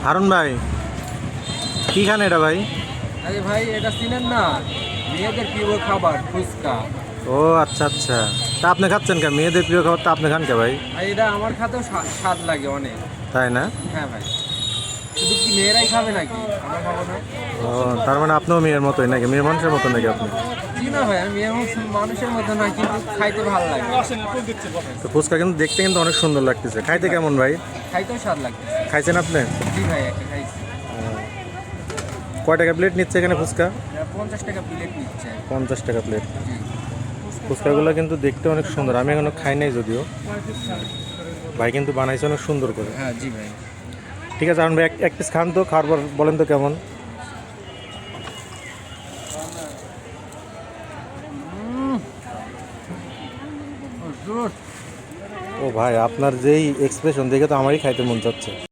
হারুন ভাই, কি খান এটা ভাই? আরে ভাই, এটা চিনেন না? মেয়েদের প্রিয় খাবার ফুচকা। ও আচ্ছা আচ্ছা, তা আপনি খাচ্ছেন কে? মেয়েদের প্রিয় খাবার তা আপনি খান কে ভাই? আর এটা আমার খাতেও স্বাদ লাগে অনেক। তাই না? হ্যাঁ ভাই, শুধু কি মেয়েরাই খাবে নাকি? আমরা খাবো না? ও, তার মানে আপনিও মেয়ের মতোই নাকি? মেয়ে মানুষের মতো নাকি আপনি? জি না ভাই, আমি মেয়ে মানুষের মতো না, কিন্তু খাইতে ভালো লাগে। তো ফুচকা কিন্তু দেখতে কিন্তু অনেক সুন্দর লাগতেছে, খাইতে কেমন ভাই? খাইতেও স্বাদ লাগতেছে। খাইছেন আপনি? জি ভাই, একটা খাইছি। কয় টাকা প্লেট নিচ্ছে এখানে ফুচকা? 50 টাকা প্লেট নিচ্ছে। 50 টাকা প্লেট। জি। ফুচকাগুলো কিন্তু দেখতে অনেক সুন্দর, আমি এখনো খাই নাই যদিও। ভাই কিন্তু বানাইছে অনেক সুন্দর করে। হ্যাঁ জি ভাই। ঠিক আছে, হারুন ভাই এক পিস খান তো, খাওয়ার পর বলেন তো কেমন। ও ভাই, আপনার যেই এক্সপ্রেশন দেখে তো আমারই খাইতে মন চাচ্ছে।